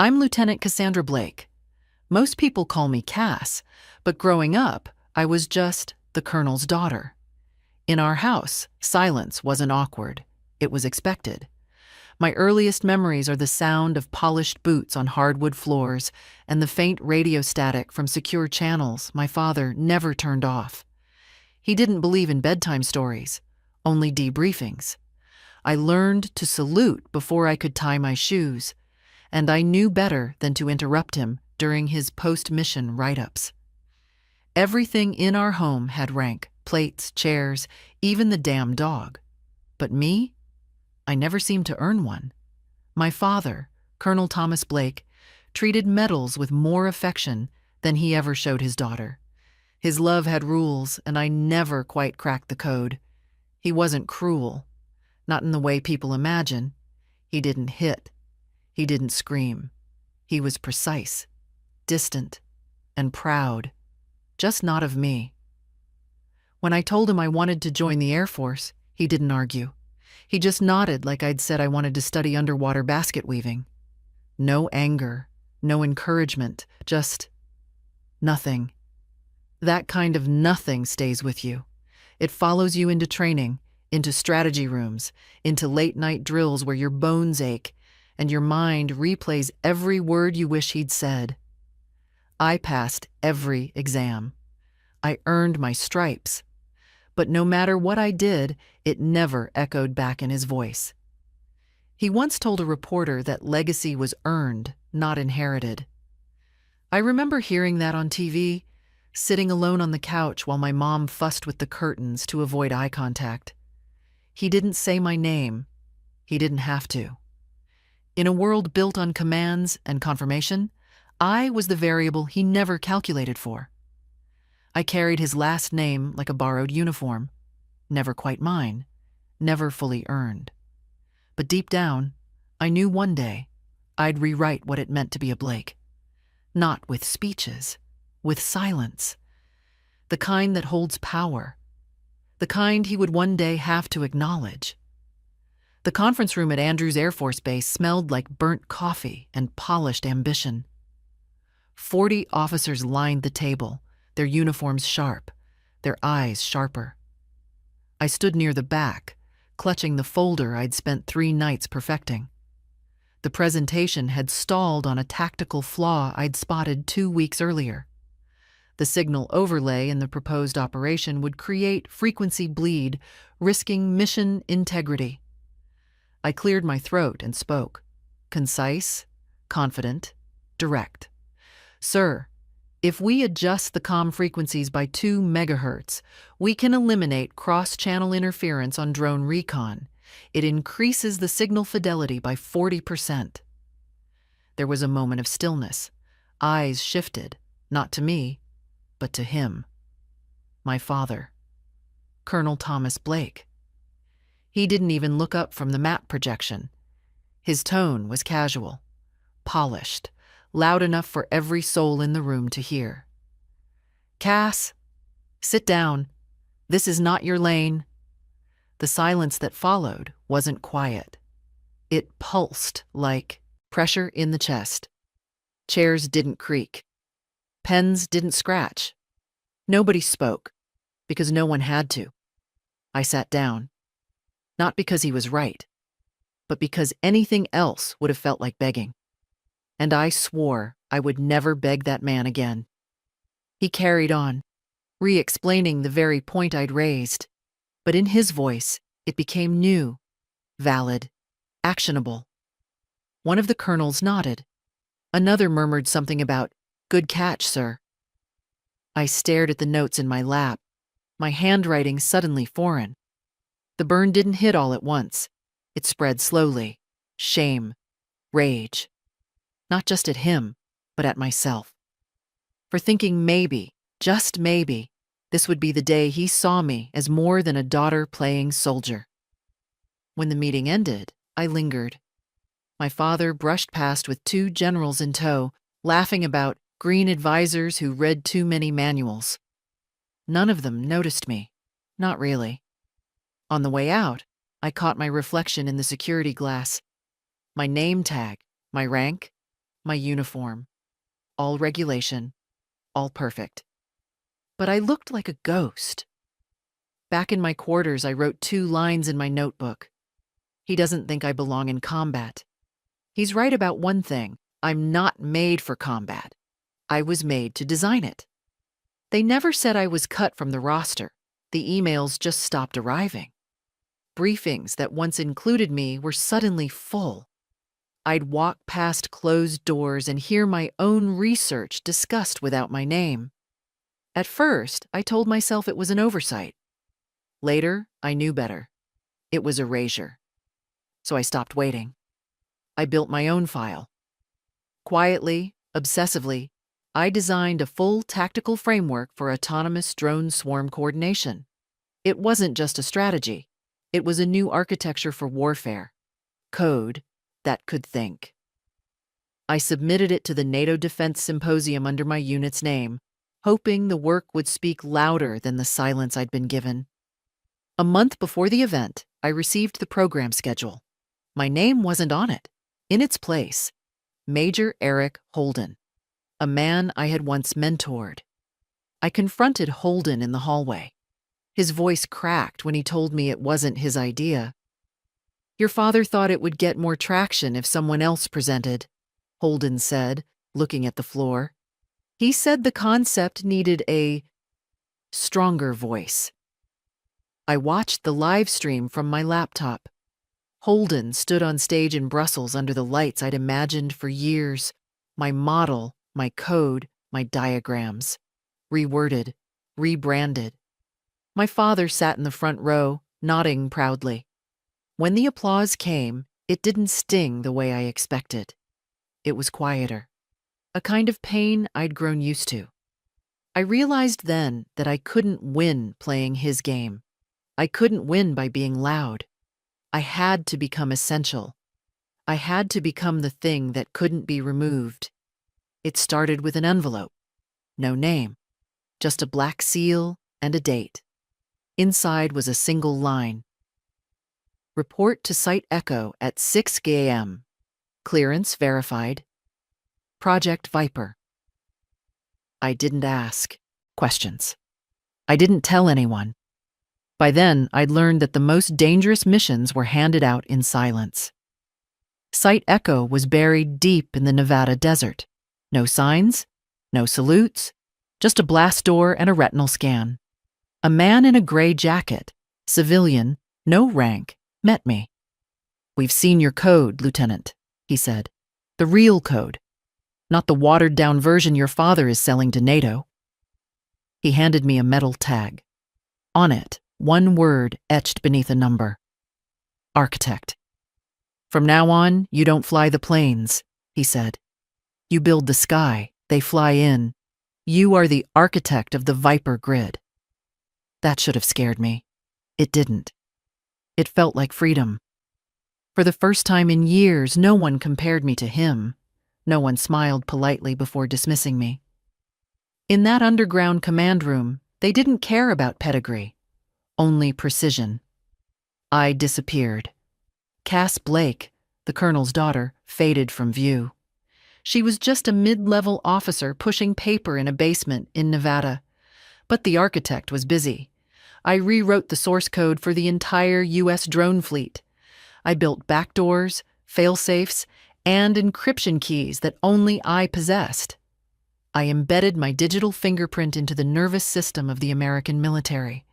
I'm Lieutenant Cassandra Blake. Most people call me Cass, but growing up, I was just the Colonel's daughter. In our house, silence wasn't awkward. It was expected. My earliest memories are the sound of polished boots on hardwood floors and the faint radio static from secure channels my father never turned off. He didn't believe in bedtime stories, only debriefings. I learned to salute before I could tie my shoes, and I knew better than to interrupt him during his post-mission write-ups. Everything in our home had rank: plates, chairs, even the damn dog. But me? I never seemed to earn one. My father, Colonel Thomas Blake, treated medals with more affection than he ever showed his daughter. His love had rules, and I never quite cracked the code. He wasn't cruel, not in the way people imagine. He didn't hit. He didn't scream. He was precise, distant, and proud, just not of me. When I told him I wanted to join the Air Force, he didn't argue. He just nodded like I'd said I wanted to study underwater basket weaving. No anger, no encouragement, just nothing. That kind of nothing stays with you. It follows you into training, into strategy rooms, into late-night drills where your bones ache and your mind replays every word you wish he'd said. I passed every exam. I earned my stripes. But no matter what I did, it never echoed back in his voice. He once told a reporter that legacy was earned, not inherited. I remember hearing that on TV, sitting alone on the couch while my mom fussed with the curtains to avoid eye contact. He didn't say my name. He didn't have to. In a world built on commands and confirmation, I was the variable he never calculated for. I carried his last name like a borrowed uniform, never quite mine, never fully earned. But deep down, I knew one day I'd rewrite what it meant to be a Blake. Not with speeches, with silence. The kind that holds power. The kind he would one day have to acknowledge. The conference room at Andrews Air Force Base smelled like burnt coffee and polished ambition. 40 officers lined the table, their uniforms sharp, their eyes sharper. I stood near the back, clutching the folder I'd spent 3 nights perfecting. The presentation had stalled on a tactical flaw I'd spotted 2 weeks earlier. The signal overlay in the proposed operation would create frequency bleed, risking mission integrity. I cleared my throat and spoke, concise, confident, direct. Sir, if we adjust the comm frequencies by 2 megahertz, we can eliminate cross-channel interference on drone recon. It increases the signal fidelity by 40%. There was a moment of stillness. Eyes shifted, not to me, but to him. My father, Colonel Thomas Blake. He didn't even look up from the map projection. His tone was casual, polished, loud enough for every soul in the room to hear. Cass, sit down. This is not your lane. The silence that followed wasn't quiet. It pulsed like pressure in the chest. Chairs didn't creak. Pens didn't scratch. Nobody spoke, because no one had to. I sat down. Not because he was right, but because anything else would have felt like begging. And I swore I would never beg that man again. He carried on, re-explaining the very point I'd raised, but in his voice it became new, valid, actionable. One of the colonels nodded. Another murmured something about, "Good catch, sir." I stared at the notes in my lap, my handwriting suddenly foreign. The burn didn't hit all at once. It spread slowly. Shame, rage. Not just at him, but at myself. For thinking maybe, just maybe, this would be the day he saw me as more than a daughter playing soldier. When the meeting ended, I lingered. My father brushed past with 2 generals in tow, laughing about green advisors who read too many manuals. None of them noticed me. Not really. On the way out, I caught my reflection in the security glass. My name tag, my rank, my uniform, all regulation, all perfect. But I looked like a ghost. Back in my quarters, I wrote 2 lines in my notebook. He doesn't think I belong in combat. He's right about one thing. I'm not made for combat. I was made to design it. They never said I was cut from the roster. The emails just stopped arriving. Briefings that once included me were suddenly full. I'd walk past closed doors and hear my own research discussed without my name. At first, I told myself it was an oversight. Later, I knew better. It was erasure. So I stopped waiting. I built my own file. Quietly, obsessively, I designed a full tactical framework for autonomous drone swarm coordination. It wasn't just a strategy. It was a new architecture for warfare. Code that could think. I submitted it to the NATO Defense Symposium under my unit's name, hoping the work would speak louder than the silence I'd been given. A month before the event, I received the program schedule. My name wasn't on it. In its place, Major Eric Holden, a man I had once mentored. I confronted Holden in the hallway. His voice cracked when he told me it wasn't his idea. "Your father thought it would get more traction if someone else presented," Holden said, looking at the floor. "He said the concept needed a stronger voice." I watched the live stream from my laptop. Holden stood on stage in Brussels under the lights I'd imagined for years. My model, my code, my diagrams. Reworded, rebranded. My father sat in the front row, nodding proudly. When the applause came, it didn't sting the way I expected. It was quieter. A kind of pain I'd grown used to. I realized then that I couldn't win playing his game. I couldn't win by being loud. I had to become essential. I had to become the thing that couldn't be removed. It started with an envelope. No name. Just a black seal and a date. Inside was a single line. "Report to Site Echo at 6 a.m. Clearance verified. Project Viper." I didn't ask questions. I didn't tell anyone. By then, I'd learned that the most dangerous missions were handed out in silence. Site Echo was buried deep in the Nevada desert. No signs, no salutes, just a blast door and a retinal scan. A man in a gray jacket, civilian, no rank, met me. "We've seen your code, Lieutenant," he said. "The real code, not the watered-down version your father is selling to NATO." He handed me a metal tag. On it, one word etched beneath a number. "Architect." "From now on, you don't fly the planes," he said. "You build the sky, they fly in. You are the architect of the Viper grid." That should have scared me. It didn't. It felt like freedom. For the first time in years, no one compared me to him. No one smiled politely before dismissing me. In that underground command room, they didn't care about pedigree. Only precision. I disappeared. Cass Blake, the colonel's daughter, faded from view. She was just a mid-level officer pushing paper in a basement in Nevada. But the architect was busy. I rewrote the source code for the entire U.S. drone fleet. I built backdoors, fail-safes, and encryption keys that only I possessed. I embedded my digital fingerprint into the nervous system of the American military.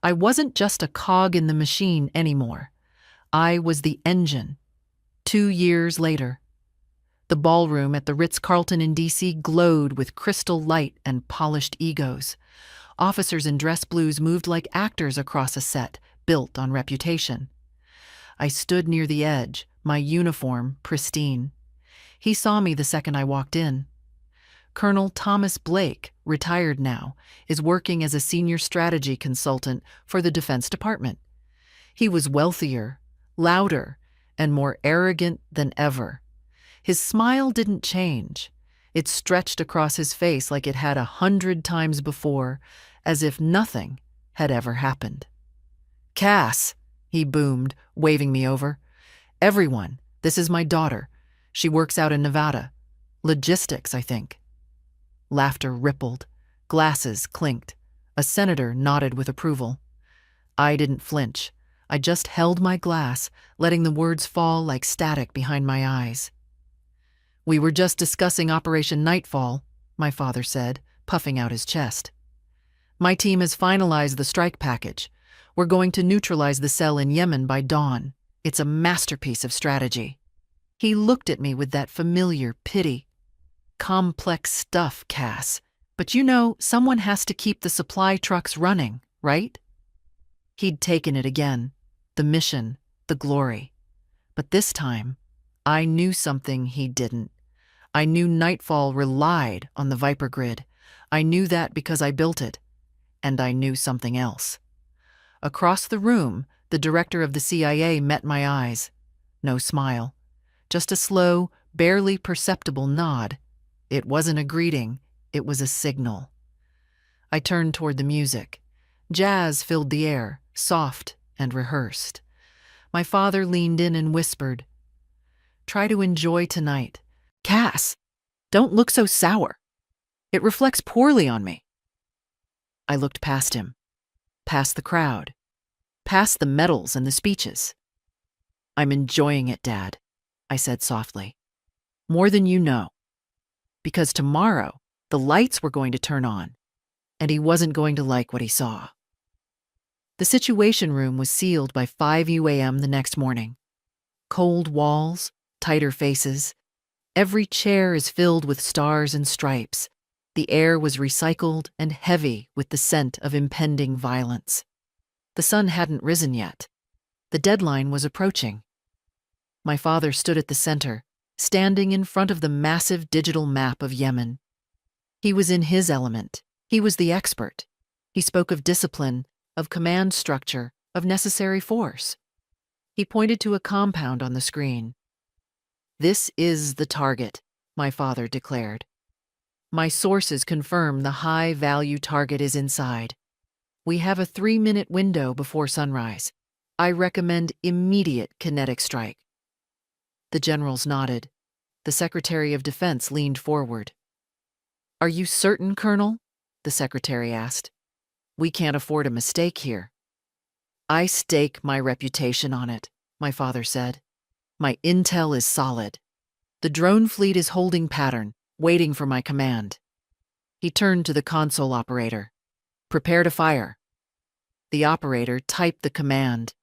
I wasn't just a cog in the machine anymore. I was the engine. 2 years later, the ballroom at the Ritz-Carlton in D.C. glowed with crystal light and polished egos. Officers in dress blues moved like actors across a set built on reputation. I stood near the edge, my uniform pristine. He saw me the second I walked in. Colonel Thomas Blake, retired now, is working as a senior strategy consultant for the Defense Department. He was wealthier, louder, and more arrogant than ever. His smile didn't change. It stretched across his face like it had 100 times before, as if nothing had ever happened. "Cass," he boomed, waving me over. "Everyone, this is my daughter. She works out in Nevada. Logistics, I think. Laughter rippled. Glasses clinked. A senator nodded with approval. I didn't flinch. I just held my glass, letting the words fall like static behind my eyes. "We were just discussing Operation Nightfall," my father said, puffing out his chest. "My team has finalized the strike package. We're going to neutralize the cell in Yemen by dawn. It's a masterpiece of strategy." He looked at me with that familiar pity. "Complex stuff, Cass. But someone has to keep the supply trucks running, right?" He'd taken it again. The mission, the glory. But this time, I knew something he didn't. I knew Nightfall relied on the Viper grid. I knew that because I built it. And I knew something else. Across the room, the director of the CIA met my eyes. No smile. Just a slow, barely perceptible nod. It wasn't a greeting, it was a signal. I turned toward the music. Jazz filled the air, soft and rehearsed. My father leaned in and whispered, "Try to enjoy tonight. Cass, don't look so sour. It reflects poorly on me." I looked past him, past the crowd, past the medals and the speeches. "I'm enjoying it, Dad," I said softly. "More than you know. Because tomorrow, the lights were going to turn on, and he wasn't going to like what he saw." The Situation Room was sealed by 5 UAM the next morning. Cold walls, tighter faces. Every chair is filled with stars and stripes. The air was recycled and heavy with the scent of impending violence. The sun hadn't risen yet. The deadline was approaching. My father stood at the center, standing in front of the massive digital map of Yemen. He was in his element. He was the expert. He spoke of discipline, of command structure, of necessary force. He pointed to a compound on the screen. "This is the target," my father declared. "My sources confirm the high-value target is inside. We have a 3-minute window before sunrise. I recommend immediate kinetic strike." The generals nodded. The Secretary of Defense leaned forward. "Are you certain, Colonel?" the secretary asked. "We can't afford a mistake here." "I stake my reputation on it," my father said. "My intel is solid. The drone fleet is holding pattern, waiting for my command." He turned to the console operator. "Prepare to fire." The operator typed the command.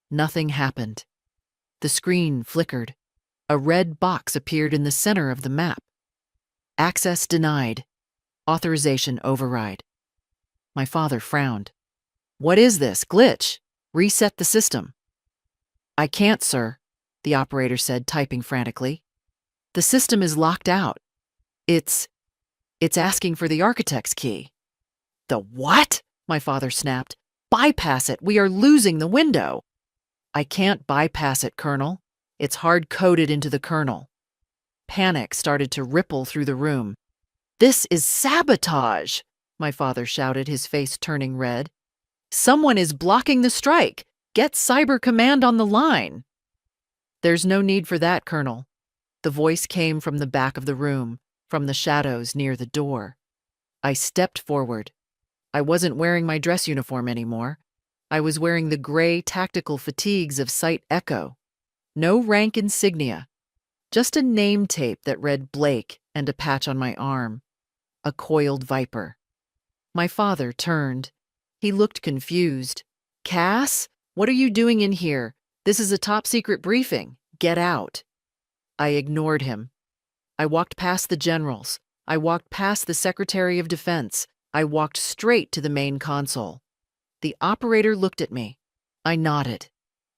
Nothing happened. The screen flickered. A red box appeared in the center of the map. "Access denied. Authorization override." My father frowned. "What is this? Glitch? Reset the system." "I can't, sir," the operator said, typing frantically. "The system is locked out. It's asking for the architect's key." "The what?" my father snapped. "Bypass it. We are losing the window." "I can't bypass it, Colonel. It's hard-coded into the kernel." Panic started to ripple through the room. "This is sabotage!" my father shouted, his face turning red. "Someone is blocking the strike! Get Cyber Command on the line!" "There's no need for that, Colonel." The voice came from the back of the room, from the shadows near the door. I stepped forward. I wasn't wearing my dress uniform anymore. I was wearing the gray tactical fatigues of Site Echo. No rank insignia. Just a name tape that read Blake and a patch on my arm. A coiled viper. My father turned. He looked confused. "Cass, what are you doing in here? This is a top-secret briefing. Get out." I ignored him. I walked past the generals. I walked past the Secretary of Defense. I walked straight to the main console. The operator looked at me. I nodded.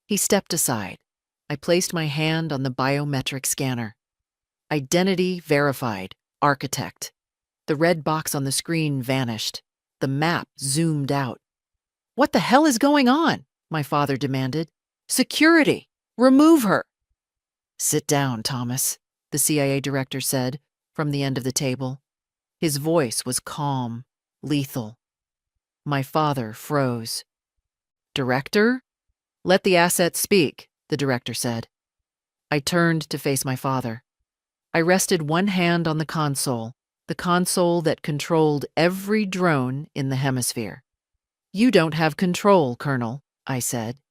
He stepped aside. I placed my hand on the biometric scanner. Identity verified. Architect. The red box on the screen vanished. The map zoomed out. "What the hell is going on?" my father demanded. "Security! Remove her!" "Sit down, Thomas," the CIA director said from the end of the table. His voice was calm, lethal. My father froze. "Director?" "Let the asset speak," the director said. I turned to face my father. I rested one hand on the console that controlled every drone in the hemisphere. "You don't have control, Colonel," I said.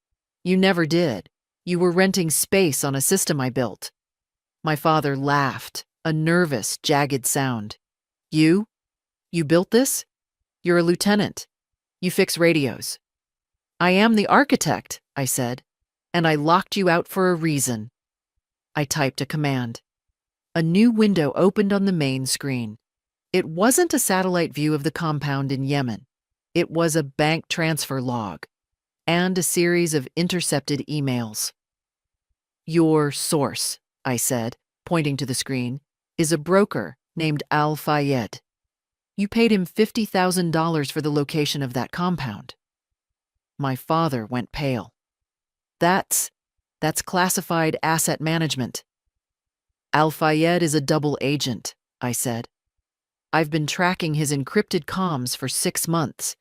"You never did. You were renting space on a system I built." My father laughed, a nervous, jagged sound. "You? You built this? You're a lieutenant. You fix radios." "I am the architect," I said, "and I locked you out for a reason." I typed a command. A new window opened on the main screen. It wasn't a satellite view of the compound in Yemen. It was a bank transfer log and a series of intercepted emails. "Your source," I said, pointing to the screen, "is a broker named Al-Fayed. You paid him $50,000 for the location of that compound." My father went pale. That's classified asset management." "Al-Fayed is a double agent," I said. "I've been tracking his encrypted comms for 6 months.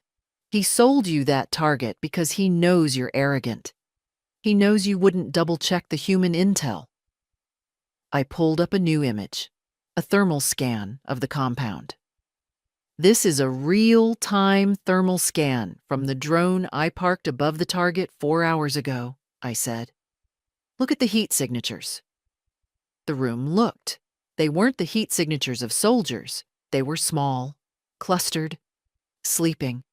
He sold you that target because he knows you're arrogant. He knows you wouldn't double-check the human intel." I pulled up a new image, a thermal scan of the compound. "This is a real-time thermal scan from the drone I parked above the target 4 hours ago," I said. "Look at the heat signatures." The room looked. They weren't the heat signatures of soldiers. They were small, clustered, sleeping.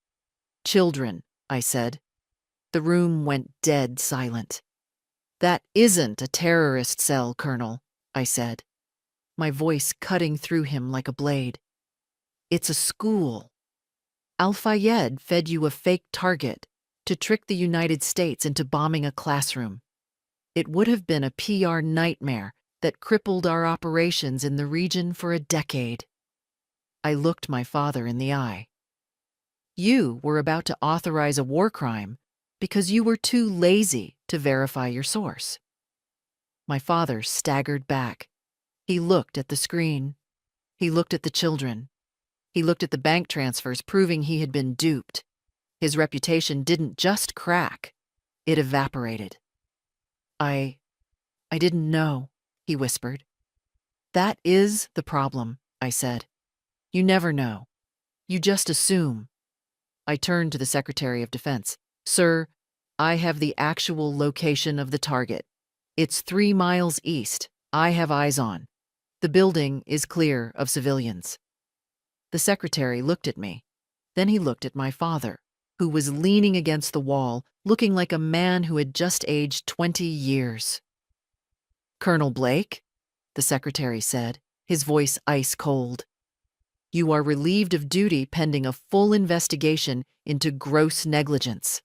"Children," I said. The room went dead silent. "That isn't a terrorist cell, Colonel," I said, my voice cutting through him like a blade. "It's a school. Al-Fayed fed you a fake target to trick the United States into bombing a classroom. It would have been a PR nightmare that crippled our operations in the region for a decade." I looked my father in the eye. "You were about to authorize a war crime because you were too lazy to verify your source." My father staggered back. He looked at the screen. He looked at the children. He looked at the bank transfers proving he had been duped. His reputation didn't just crack, it evaporated. I didn't know," he whispered. "That is the problem," I said. "You never know. You just assume." I turned to the Secretary of Defense. "Sir, I have the actual location of the target. It's 3 miles east. I have eyes on. The building is clear of civilians." The secretary looked at me. Then he looked at my father, who was leaning against the wall, looking like a man who had just aged 20 years. "Colonel Blake," the secretary said, his voice ice cold, "you are relieved of duty pending a full investigation into gross negligence."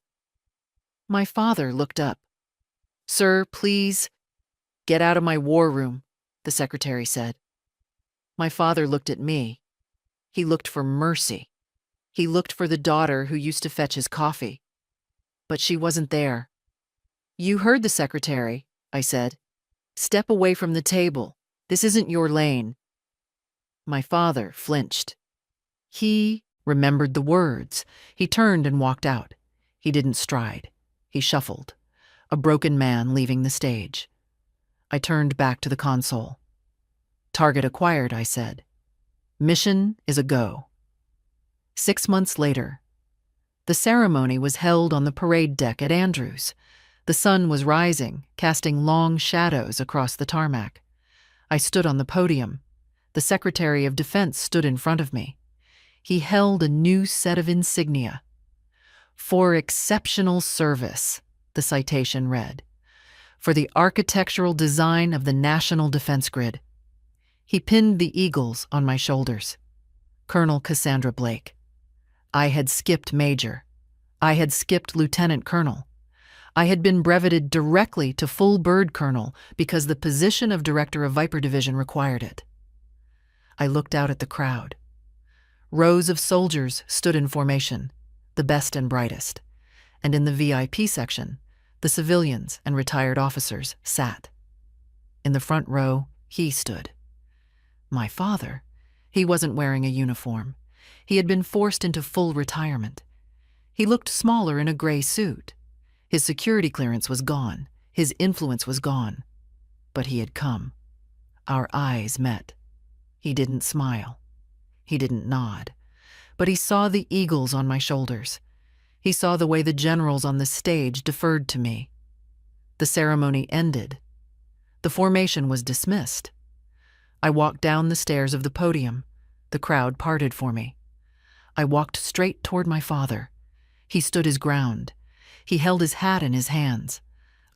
My father looked up. "Sir, please, get out of my war room," the secretary said. My father looked at me. He looked for mercy. He looked for the daughter who used to fetch his coffee. But she wasn't there. "You heard the secretary," I said. "Step away from the table. This isn't your lane." My father flinched. He remembered the words. He turned and walked out. He didn't stride. He shuffled, a broken man leaving the stage. I turned back to the console. "Target acquired," I said. "Mission is a go." 6 months later, the ceremony was held on the parade deck at Andrews. The sun was rising, casting long shadows across the tarmac. I stood on the podium. The Secretary of Defense stood in front of me. He held a new set of insignia. "For exceptional service," the citation read, "for the architectural design of the National Defense Grid." He pinned the eagles on my shoulders. Colonel Cassandra Blake. I had skipped Major. I had skipped Lieutenant Colonel. I had been breveted directly to full bird colonel because the position of Director of Viper Division required it. I looked out at the crowd. Rows of soldiers stood in formation, the best and brightest, and in the VIP section, the civilians and retired officers sat. In the front row, he stood. My father, he wasn't wearing a uniform. He had been forced into full retirement. He looked smaller in a gray suit. His security clearance was gone. His influence was gone. But he had come. Our eyes met. He didn't smile. He didn't nod. But he saw the eagles on my shoulders. He saw the way the generals on the stage deferred to me. The ceremony ended. The formation was dismissed. I walked down the stairs of the podium. The crowd parted for me. I walked straight toward my father. He stood his ground. He held his hat in his hands.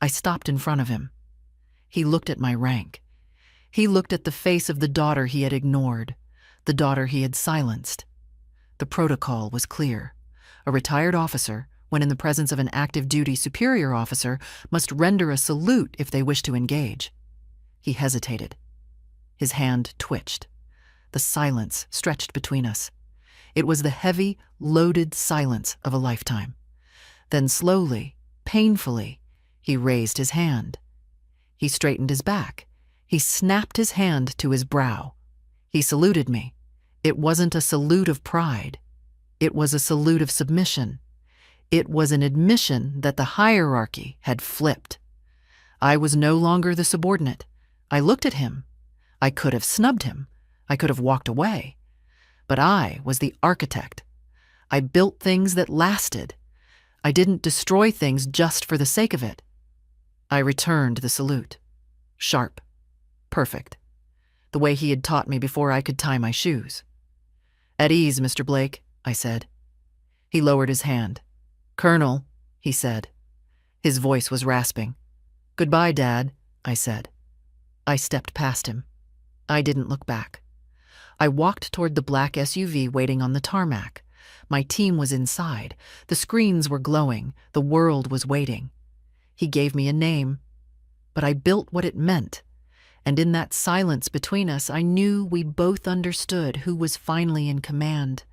I stopped in front of him. He looked at my rank. He looked at the face of the daughter he had ignored, the daughter he had silenced. The protocol was clear. A retired officer, when in the presence of an active duty superior officer, must render a salute if they wish to engage. He hesitated. His hand twitched. The silence stretched between us. It was the heavy, loaded silence of a lifetime. Then slowly, painfully, he raised his hand. He straightened his back. He snapped his hand to his brow. He saluted me. It wasn't a salute of pride. It was a salute of submission. It was an admission that the hierarchy had flipped. I was no longer the subordinate. I looked at him. I could have snubbed him. I could have walked away. But I was the architect. I built things that lasted. I didn't destroy things just for the sake of it. I returned the salute. Sharp. Perfect. The way he had taught me before I could tie my shoes. "At ease, Mr. Blake," I said. He lowered his hand. "Colonel," he said. His voice was rasping. "Goodbye, Dad," I said. I stepped past him. I didn't look back. I walked toward the black SUV waiting on the tarmac. My team was inside. The screens were glowing. The world was waiting. He gave me a name, but I built what it meant. And in that silence between us, I knew we both understood who was finally in command.